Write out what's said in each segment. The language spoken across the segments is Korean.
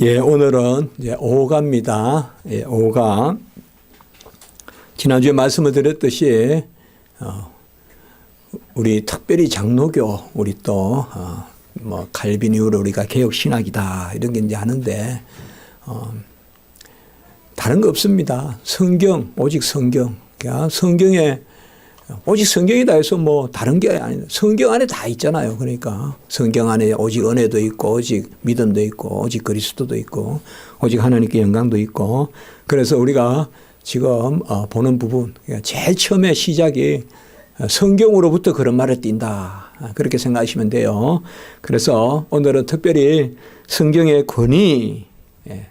예, 오늘은 이제 5가입니다. 예, 5가. 지난주에 말씀을 드렸듯이, 우리 특별히 장로교, 우리 또, 칼빈 이후로 우리가 개혁신학이다, 이런 게 이제 하는데, 다른 거 없습니다. 성경, 오직 성경. 그러니까 성경에, 오직 성경이다 해서 뭐 다른 게 아니다. 성경 안에 다 있잖아요. 그러니까 성경 안에 오직 은혜도 있고, 오직 믿음도 있고, 오직 그리스도도 있고, 오직 하나님께 영광도 있고. 그래서 우리가 지금 보는 부분, 제일 처음에 시작이 성경으로부터 그런 말을 띈다. 그렇게 생각하시면 돼요. 그래서 오늘은 특별히 성경의 권위,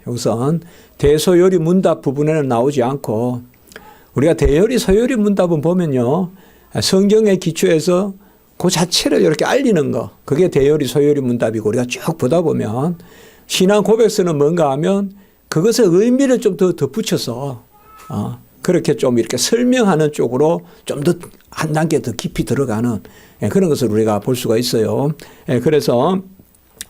우선 대소요리 문답 부분에는 나오지 않고, 우리가 대요리, 서요리 문답은 보면요, 성경의 기초에서 그 자체를 이렇게 알리는 거, 그게 대요리, 서요리 문답이고, 우리가 쭉 보다 보면 신앙 고백서는 뭔가 하면 그것의 의미를 좀 더 덧붙여서 그렇게 좀 이렇게 설명하는 쪽으로 좀 더 한 단계 더 깊이 들어가는 그런 것을 우리가 볼 수가 있어요. 그래서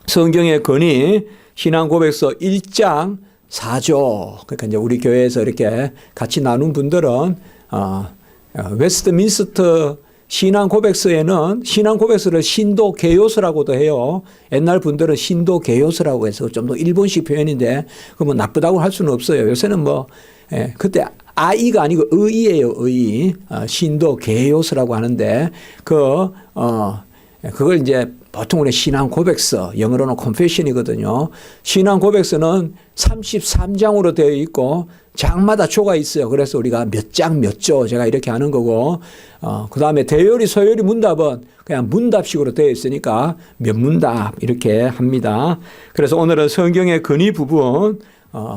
성경의 권위, 신앙 고백서 1장 4조. 그러니까 이제 우리 교회에서 이렇게 같이 나눈 분들은, 웨스트민스터 신앙 고백서에는 신앙 고백서를 신도 개요서라고도 해요. 옛날 분들은 신도 개요서라고 해서 좀 더 일본식 표현인데, 그 뭐 나쁘다고 할 수는 없어요. 요새는 뭐, 그때 아이가 아니고 의이에요, 의. 신도 개요서라고 하는데, 그걸 이제 보통 우리 신앙 고백서, 영어로는 confession이거든요. 신앙 고백서는 33장으로 되어 있고 장마다 조가 있어요. 그래서 우리가 몇 장 몇 조 제가 이렇게 하는 거고, 그 다음에 대요리, 서요리 문답은 그냥 문답식으로 되어 있으니까 몇 문답 이렇게 합니다. 그래서 오늘은 성경의 근위 부분,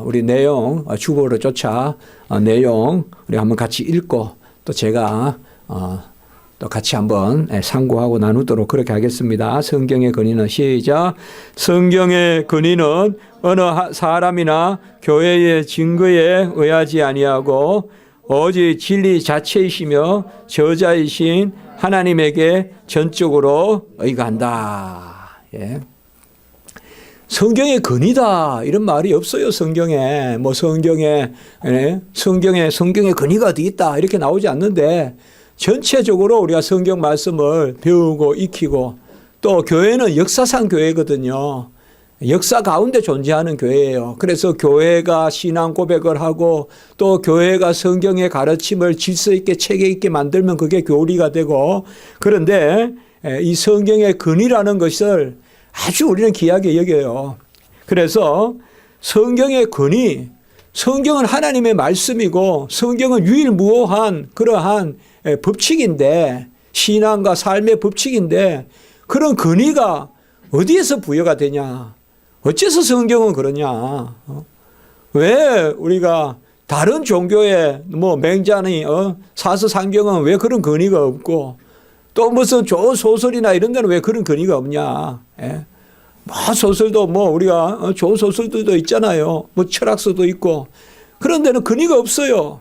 우리 내용 주보를 쫓아 내용 우리 한번 같이 읽고 또 제가 또 같이 한번 상고하고 나누도록 그렇게 하겠습니다. 성경의 근위는 시작. 성경의 근위는 어느 사람이나 교회의 증거에 의하지 아니하고 오직 진리 자체이시며 저자이신 하나님에게 전적으로 의거한다. 예. 성경의 근위다 이런 말이 없어요. 성경에 뭐 성경의 근위가 어디 있다 이렇게 나오지 않는데, 전체적으로 우리가 성경 말씀을 배우고 익히고, 또 교회는 역사상 교회거든요. 역사 가운데 존재하는 교회예요. 그래서 교회가 신앙 고백을 하고 또 교회가 성경의 가르침을 질서 있게 체계 있게 만들면 그게 교리가 되고, 그런데 이 성경의 근위라는 것을 아주 우리는 귀하게 여겨요. 그래서 성경의 근위, 성경은 하나님의 말씀이고 성경은 유일무오한 그러한 법칙인데, 신앙과 삶의 법칙인데, 그런 근위가 어디에서 부여가 되냐? 어째서 성경은 그러냐? 왜 우리가 다른 종교의 뭐 맹자니 사서상경은 왜 그런 근위가 없고, 또 무슨 좋은 소설이나 이런 데는 왜 그런 근위가 없냐? 뭐 소설도 뭐 우리가 좋은 소설들도 있잖아요. 뭐 철학서도 있고. 그런 데는 근위가 없어요.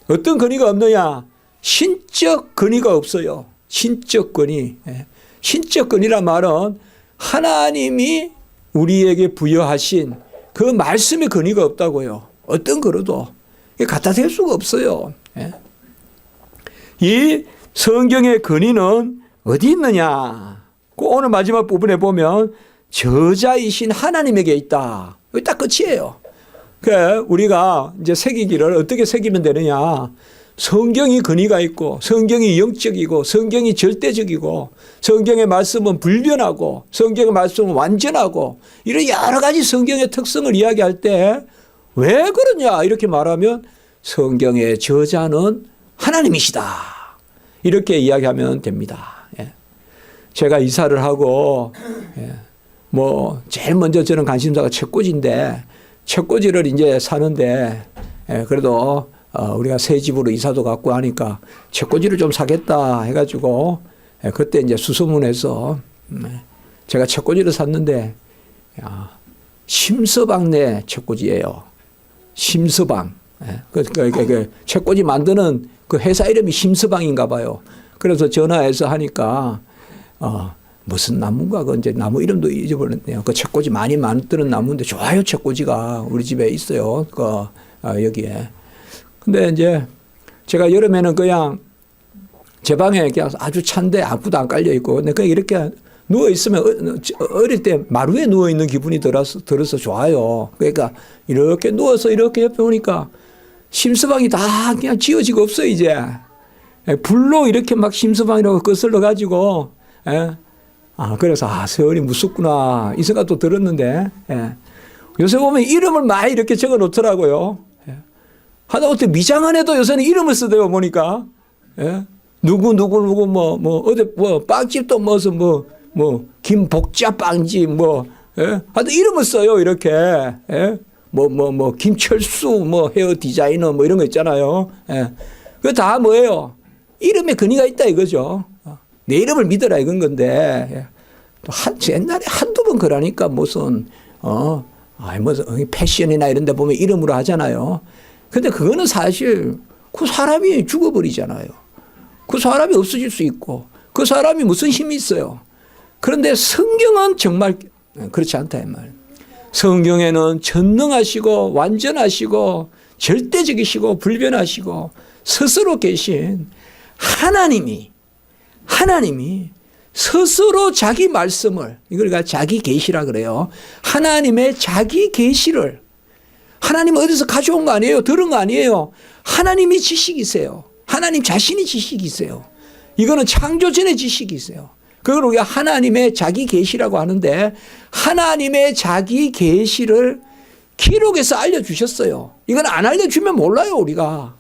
어떤 근위가 없느냐? 신적 근위가 없어요. 신적 근위. 신적 근위란 말은 하나님이 우리에게 부여하신 그 말씀의 근위가 없다고요. 어떤 거로도 갖다 댈 수가 없어요. 이 성경의 근위는 어디 있느냐? 오늘 마지막 부분에 보면 저자이신 하나님에게 있다. 여기 딱 끝이에요. 우리가 이제 새기기를 어떻게 새기면 되느냐? 성경이 근위가 있고, 성경이 영적이고, 성경이 절대적이고, 성경의 말씀은 불변하고, 성경의 말씀은 완전하고, 이런 여러 가지 성경의 특성을 이야기할 때 왜 그러냐? 이렇게 말하면 성경의 저자는 하나님이시다. 이렇게 이야기하면 됩니다. 제가 이사를 하고, 뭐, 제일 먼저 저는 관심사가 책꽂이인데, 책꽂이를 이제 사는데, 그래도 우리가 새 집으로 이사도 갔고 하니까 책꽂이를 좀 사겠다 해가지고, 그때 이제 수소문해서 제가 책꽂이를 샀는데, 심서방네 책꽂이예요. 심서방. 그 책꽂이 만드는 그 회사 이름이 심서방인가 봐요. 그래서 전화해서 하니까, 무슨 나무인가, 그 이제 나무 이름도 잊어버렸네요. 그 책꽂이 많이 만드는 나무인데 좋아요, 책꽂이가. 우리 집에 있어요. 여기에. 근데 이제 제가 여름에는 그냥 제 방에 그냥 아주 찬데 아무도 안 깔려 있고, 근데 그냥 이렇게 누워 있으면 어릴 때 마루에 누워 있는 기분이 들어서 좋아요. 그러니까 이렇게 누워서 이렇게 옆에 오니까 심서방이 다 그냥 지어지고 없어, 이제. 불로 이렇게 막 심서방이라고 거슬러 가지고, 그래서, 세월이 무섭구나, 이 생각도 들었는데, 요새 보면 이름을 많이 이렇게 적어 놓더라고요. 하다못해 미장원 에도 요새는 이름을 쓰대요, 보니까. 누구, 어디, 빵집도 김복자 빵집, 하여튼 이름을 써요, 이렇게. 김철수, 헤어 디자이너, 이런 거 있잖아요. 그거 다 뭐예요? 이름에 근위가 있다, 이거죠. 내 이름을 믿어라, 이건 건데. 옛날에 한두 번 그러니까 무슨 패션이나 이런 데 보면 이름으로 하잖아요. 근데 그거는 사실 그 사람이 죽어버리잖아요. 그 사람이 없어질 수 있고, 그 사람이 무슨 힘이 있어요. 그런데 성경은 정말 그렇지 않다, 이 말. 성경에는 전능하시고 완전하시고 절대적이시고 불변하시고 스스로 계신 하나님이 스스로 자기 말씀을, 이걸 자기 계시라 그래요. 하나님의 자기 계시를, 하나님은 어디서 가져온 거 아니에요. 들은 거 아니에요. 하나님이 지식이세요. 하나님 자신이 지식이세요. 이거는 창조 전의 지식이세요. 그걸 우리가 하나님의 자기 계시라고 하는데, 하나님의 자기 계시를 기록해서 알려주셨어요. 이건 안 알려주면 몰라요, 우리가.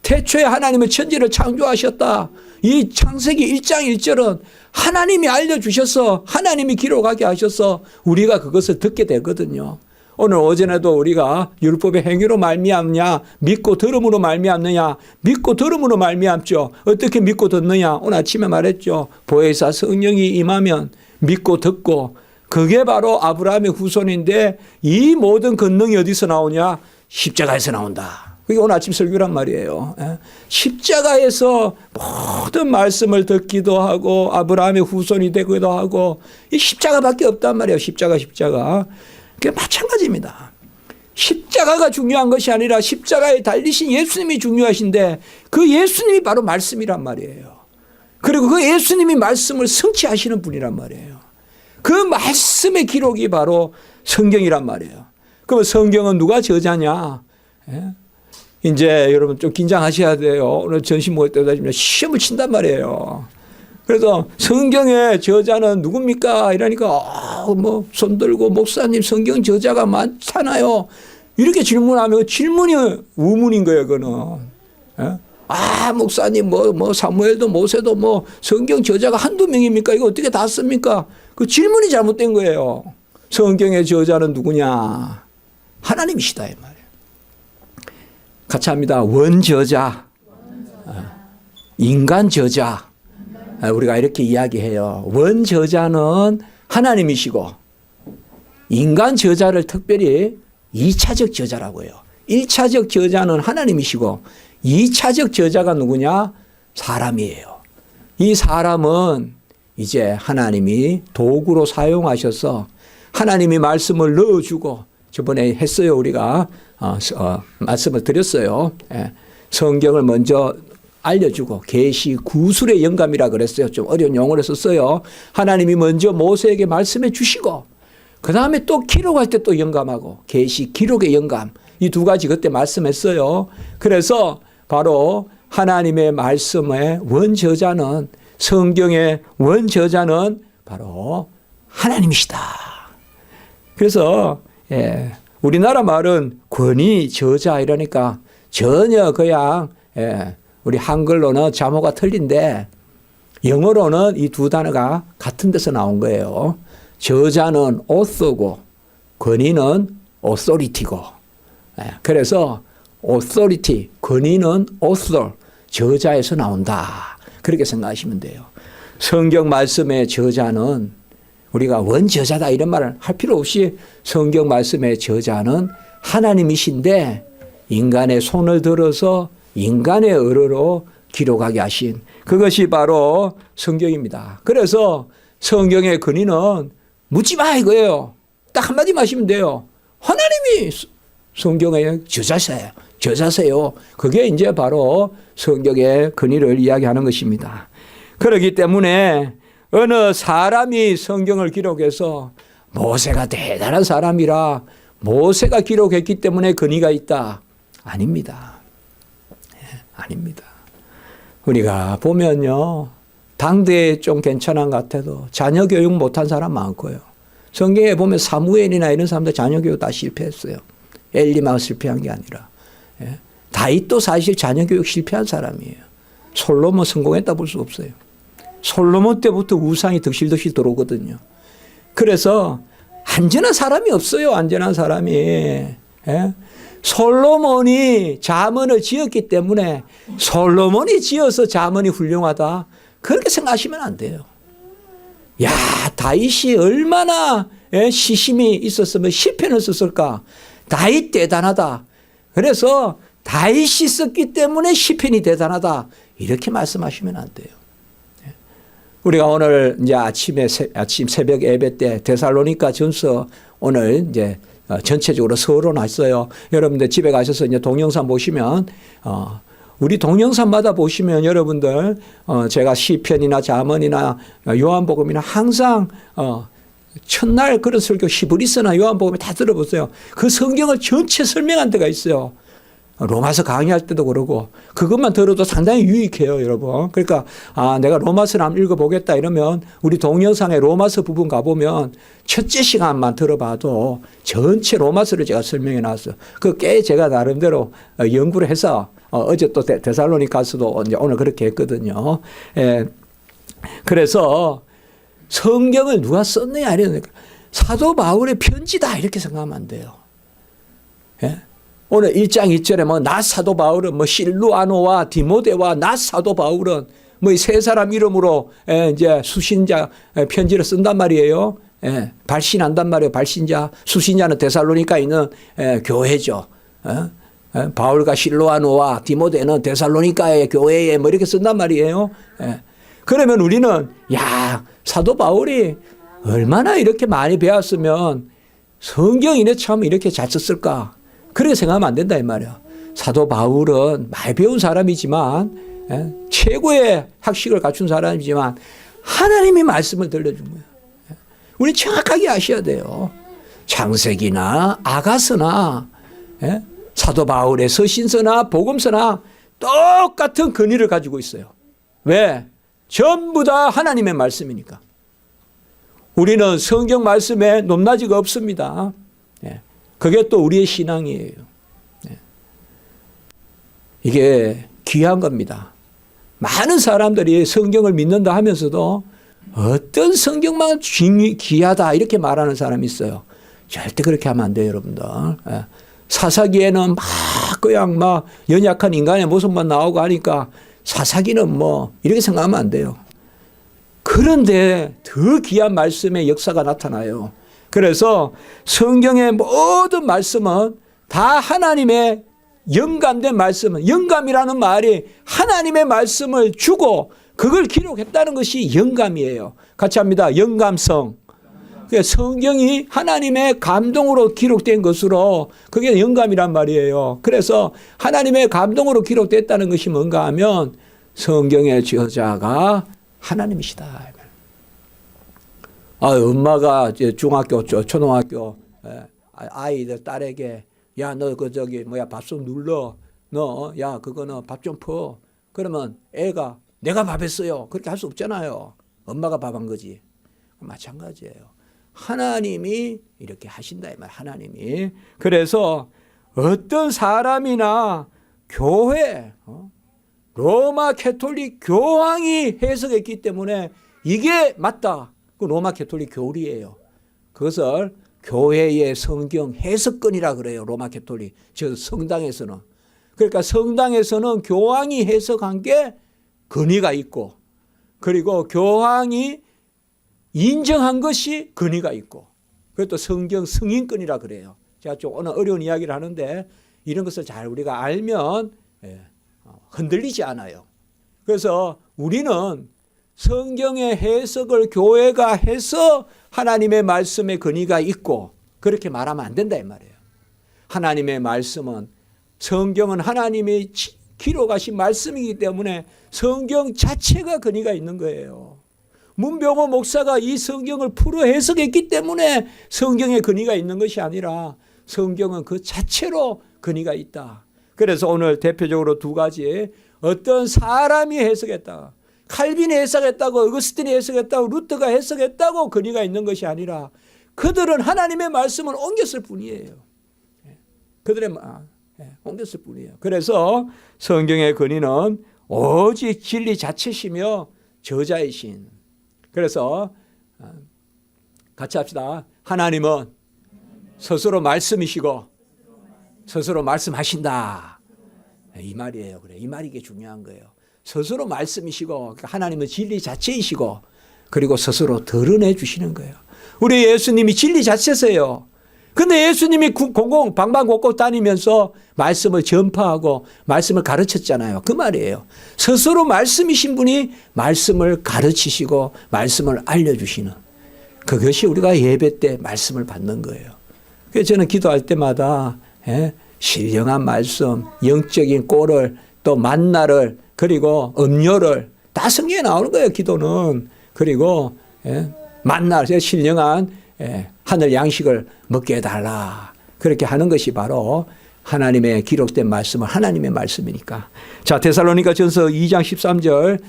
태초에 하나님은 천지를 창조하셨다. 이 창세기 1장 1절은 하나님이 알려주셔서, 하나님이 기록하게 하셔서 우리가 그것을 듣게 되거든요. 오늘 오전에도 우리가 율법의 행위로 말미암냐, 믿고 들음으로 말미암느냐, 믿고 들음으로 말미암죠. 어떻게 믿고 듣느냐, 오늘 아침에 말했죠. 보혜사 성령이 임하면 믿고 듣고, 그게 바로 아브라함의 후손인데, 이 모든 권능이 어디서 나오냐? 십자가에서 나온다. 그게 오늘 아침 설교란 말이에요. 십자가에서 모든 말씀을 듣기도 하고 아브라함의 후손이 되기도 하고, 이 십자가밖에 없단 말이에요. 십자가. 그게 마찬가지입니다. 십자가가 중요한 것이 아니라 십자가에 달리신 예수님이 중요하신데, 그 예수님이 바로 말씀이란 말이에요. 그리고 그 예수님이 말씀을 성취하시는 분이란 말이에요. 그 말씀의 기록이 바로 성경이란 말이에요. 그럼 성경은 누가 저자냐? 이제 여러분 좀 긴장하셔야 돼요. 오늘 전시 모일 때다 시험을 친단 말이에요. 그래서 성경의 저자는 누굽니까? 이러니까 손 들고 목사님 성경 저자가 많잖아요. 이렇게 질문하면 질문이 우문인 거예요. 그거는. 목사님 사무엘도 모세도 성경 저자가 한두 명입니까? 이거 어떻게 다 씁니까? 그 질문이 잘못된 거예요. 성경의 저자는 누구냐? 하나님이시다, 이 말이에요. 같이 합니다. 원저자, 인간 저자. 우리가 이렇게 이야기해요. 원저자는 하나님이시고, 인간 저자를 특별히 2차적 저자라고 해요. 1차적 저자는 하나님이시고, 2차적 저자가 누구냐? 사람이에요. 이 사람은 이제 하나님이 도구로 사용하셔서 하나님이 말씀을 넣어주고, 저번에 했어요. 우리가 말씀을 드렸어요. 성경을 먼저 알려주고, 계시 구술의 영감이라 그랬어요. 좀 어려운 용어를 썼어요. 하나님이 먼저 모세에게 말씀해 주시고, 그 다음에 또 기록할 때 또 영감하고, 계시 기록의 영감, 이 두 가지 그때 말씀했어요. 그래서 바로 하나님의 말씀의 원저자는, 성경의 원저자는 바로 하나님이시다. 그래서 우리나라 말은 권위 저자 이러니까 전혀 그냥 우리 한글로는 자모가 틀린데, 영어로는 이 두 단어가 같은 데서 나온 거예요. 저자는 author고 권위는 authority고. 그래서 authority, 권위는 author, 저자에서 나온다. 그렇게 생각하시면 돼요. 성경 말씀의 저자는, 우리가 원저자다 이런 말을 할 필요 없이 성경 말씀의 저자는 하나님이신데, 인간의 손을 들어서 인간의 의로 기록하게 하신 그것이 바로 성경입니다. 그래서 성경의 근위는 묻지 마 이거예요. 딱 한마디만 하시면 돼요. 하나님이 성경의 저자세요. 그게 이제 바로 성경의 근위를 이야기하는 것입니다. 그렇기 때문에 어느 사람이 성경을 기록해서 모세가 대단한 사람이라 모세가 기록했기 때문에 근위가 있다. 아닙니다. 아닙니다. 우리가 보면요. 당대에 좀 괜찮은 것 같아도 자녀 교육 못한 사람 많고요. 성경에 보면 사무엘이나 이런 사람들 자녀 교육 다 실패했어요. 엘리마가 실패한 게 아니라. 다윗도 사실 자녀 교육 실패한 사람이에요. 솔로몬 성공했다 볼 수 없어요. 솔로몬 때부터 우상이 득실득실 들어오거든요. 그래서 안전한 사람이 없어요. 안전한 사람이. 솔로몬이 잠언을 지었기 때문에 솔로몬이 지어서 잠언이 훌륭하다. 그렇게 생각하시면 안 돼요. 야, 다윗이 얼마나 시심이 있었으면 시편을 썼을까. 다윗 대단하다. 그래서 다윗이 썼기 때문에 시편이 대단하다. 이렇게 말씀하시면 안 돼요. 우리가 오늘 이제 아침 새벽 예배 때 데살로니가 전서 오늘 이제 전체적으로 서론 왔어요. 여러분들 집에 가셔서 이제 동영상 보시면 우리 동영상마다 보시면 여러분들 제가 시편이나 잠언이나 요한복음이나 항상 첫날 그런 설교 히브리서나 요한복음에 다 들어보세요. 그 성경을 전체 설명한 데가 있어요. 로마서 강의할 때도 그러고 그것만 들어도 상당히 유익해요, 여러분. 그러니까 내가 로마서를 한번 읽어보겠다 이러면 우리 동영상에 로마서 부분 가보면 첫째 시간만 들어봐도 전체 로마서를 제가 설명해 놨어요. 그 꽤 제가 나름대로 연구를 해서 어제 또 데살로니가서도 오늘 그렇게 했거든요. 그래서 성경을 누가 썼느냐 이러니까 사도 바울의 편지다 이렇게 생각하면 안 돼요. 오늘 1장 2절에 나 사도 바울은 실루아노와 디모데와 나 사도 바울은 이 세 사람 이름으로 이제 수신자 편지를 쓴단 말이에요. 발신한단 말이에요. 발신자, 수신자는 데살로니가에 있는 교회죠. 바울과 실루아노와 디모데는 데살로니가의 교회에 이렇게 쓴단 말이에요. 그러면 우리는 사도 바울이 얼마나 이렇게 많이 배웠으면 성경이네 참 이렇게 잘 썼을까. 그렇게 생각하면 안 된다 이 말이야. 사도 바울은 많이 배운 사람이지만 최고의 학식을 갖춘 사람이지만 하나님의 말씀을 들려준 거예요. 우리 정확하게 아셔야 돼요. 창세기나 아가서나 사도 바울의 서신서나 복음서나 똑같은 근위를 가지고 있어요. 왜? 전부 다 하나님의 말씀이니까. 우리는 성경 말씀에 높낮이가 없습니다. 그게 또 우리의 신앙이에요. 이게 귀한 겁니다. 많은 사람들이 성경을 믿는다 하면서도 어떤 성경만 귀하다 이렇게 말하는 사람이 있어요. 절대 그렇게 하면 안 돼요, 여러분들. 사사기에는 그냥 연약한 인간의 모습만 나오고 하니까 사사기는 이렇게 생각하면 안 돼요. 그런데 더 귀한 말씀의 역사가 나타나요. 그래서 성경의 모든 말씀은 다 하나님의 영감된 말씀은, 영감이라는 말이 하나님의 말씀을 주고 그걸 기록했다는 것이 영감이에요. 같이 합니다. 영감성. 성경이 하나님의 감동으로 기록된 것으로 그게 영감이란 말이에요. 그래서 하나님의 감동으로 기록됐다는 것이 뭔가 하면 성경의 저자가 하나님이시다. 엄마가 중학교, 초등학교 아이들 딸에게 너 밥 좀 눌러. 그거는 밥 좀 퍼. 그러면 애가 내가 밥 했어요. 그렇게 할 수 없잖아요. 엄마가 밥 한 거지. 마찬가지예요. 하나님이 이렇게 하신다 이 말. 하나님이. 그래서 어떤 사람이나 교회, 로마 캐톨릭 교황이 해석했기 때문에 이게 맞다. 그 로마 캐톨릭 교리예요. 그것을 교회의 성경 해석권이라 그래요. 로마 캐톨릭. 저 성당에서는. 그러니까 성당에서는 교황이 해석한 게 근위가 있고 그리고 교황이 인정한 것이 근위가 있고 그것도 성경 승인권이라 그래요. 제가 좀 오늘 어려운 이야기를 하는데 이런 것을 잘 우리가 알면 흔들리지 않아요. 그래서 우리는 성경의 해석을 교회가 해서 하나님의 말씀에 근위가 있고 그렇게 말하면 안 된다 이 말이에요. 하나님의 말씀은 성경은 하나님이 기록하신 말씀이기 때문에 성경 자체가 근위가 있는 거예요. 문병호 목사가 이 성경을 풀어 해석했기 때문에 성경에 근위가 있는 것이 아니라 성경은 그 자체로 근위가 있다. 그래서 오늘 대표적으로 두 가지, 어떤 사람이 해석했다, 칼빈이 해석했다고, 어거스틴이 해석했다고, 루터가 해석했다고 근위가 있는 것이 아니라 그들은 하나님의 말씀을 옮겼을 뿐이에요. 그들의 옮겼을 뿐이에요. 그래서 성경의 근위는 오직 진리 자체시며 저자이신. 그래서 같이 합시다. 하나님은 스스로 말씀이시고 스스로 말씀하신다. 이 말이에요. 그래, 이 말이 이게 중요한 거예요. 스스로 말씀이시고 하나님은 진리 자체이시고 그리고 스스로 드러내 주시는 거예요. 우리 예수님이 진리 자체세요. 근데 예수님이 방방곡곡 다니면서 말씀을 전파하고 말씀을 가르쳤잖아요. 그 말이에요. 스스로 말씀이신 분이 말씀을 가르치시고 말씀을 알려주시는, 그것이 우리가 예배 때 말씀을 받는 거예요. 그래서 저는 기도할 때마다 신령한 말씀, 영적인 꼴을, 또 만나를, 그리고 음료를 다 성경에 나오는 거예요. 기도는. 그리고 만나, 신령한 하늘 양식을 먹게 해달라. 그렇게 하는 것이 바로 하나님의 기록된 말씀은 하나님의 말씀이니까. 자, 데살로니가 전서 2장 13절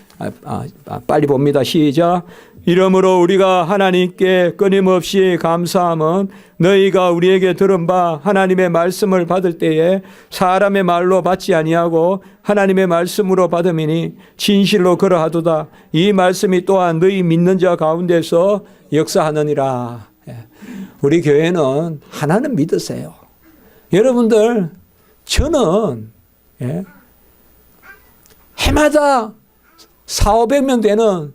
빨리 봅니다. 시작. 이러므로 우리가 하나님께 끊임없이 감사함은 너희가 우리에게 들은 바 하나님의 말씀을 받을 때에 사람의 말로 받지 아니하고 하나님의 말씀으로 받음이니 진실로 그러하도다. 이 말씀이 또한 너희 믿는 자 가운데서 역사하느니라. 우리 교회는 하나는 믿으세요. 여러분들, 저는 해마다 400~500명 되는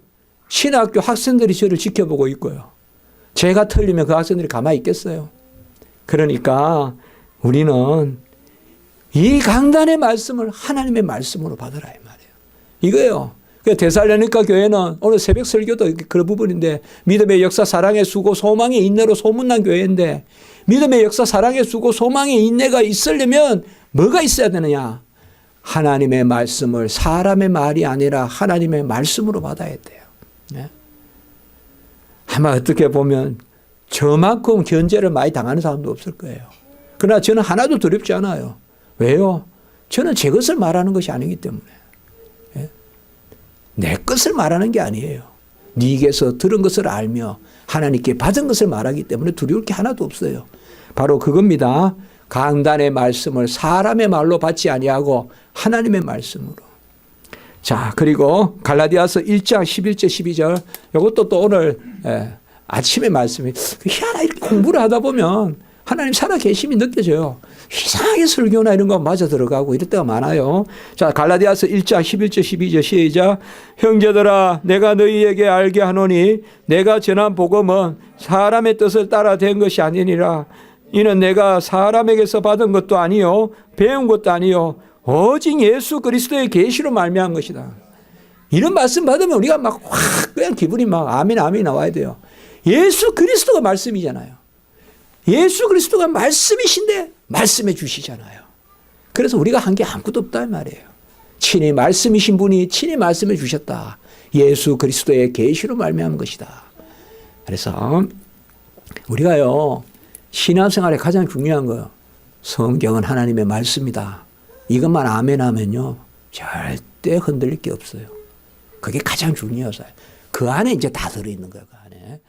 신학교 학생들이 저를 지켜보고 있고요. 제가 틀리면 그 학생들이 가만히 있겠어요. 그러니까 우리는 이 강단의 말씀을 하나님의 말씀으로 받으라 이 말이에요. 이거예요. 데살로니가 교회는 오늘 새벽 설교도 그런 부분인데, 믿음의 역사, 사랑의 수고, 소망의 인내로 소문난 교회인데, 믿음의 역사, 사랑의 수고, 소망의 인내가 있으려면 뭐가 있어야 되느냐? 하나님의 말씀을 사람의 말이 아니라 하나님의 말씀으로 받아야 돼요. 네? 아마 어떻게 보면 저만큼 견제를 많이 당하는 사람도 없을 거예요. 그러나 저는 하나도 두렵지 않아요. 왜요? 저는 제 것을 말하는 것이 아니기 때문에. 내 것을 말하는 게 아니에요. 네게서 들은 것을 알며 하나님께 받은 것을 말하기 때문에 두려울 게 하나도 없어요. 바로 그겁니다. 강단의 말씀을 사람의 말로 받지 아니하고 하나님의 말씀으로. 자, 그리고 갈라디아서 1장 11절 12절, 이것도 또 오늘 아침에 말씀이, 희한하게 공부를 하다 보면 하나님 살아계심이 느껴져요. 이상하게 설교나 이런 거 맞아 들어가고 이럴 때가 많아요. 자, 갈라디아서 1장 11절 12절 시작. 형제들아, 내가 너희에게 알게 하노니 내가 전한 복음은 사람의 뜻을 따라 된 것이 아니니라. 이는 내가 사람에게서 받은 것도 아니요 배운 것도 아니요 오직 예수 그리스도의 계시로 말미암은 것이다. 이런 말씀 받으면 우리가 막 확 그냥 기분이 막 아멘 아멘 나와야 돼요. 예수 그리스도가 말씀이잖아요. 예수 그리스도가 말씀이신데 말씀해 주시잖아요. 그래서 우리가 한 게 아무것도 없다 이 말이에요. 친히 말씀이신 분이 친히 말씀해 주셨다. 예수 그리스도의 계시로 말미암은 것이다. 그래서 우리가요, 신앙생활에 가장 중요한 거예요. 성경은 하나님의 말씀이다. 이것만 아멘 하면요 절대 흔들릴 게 없어요. 그게 가장 중요해요. 그 안에 이제 다 들어있는 거예요. 그 안에.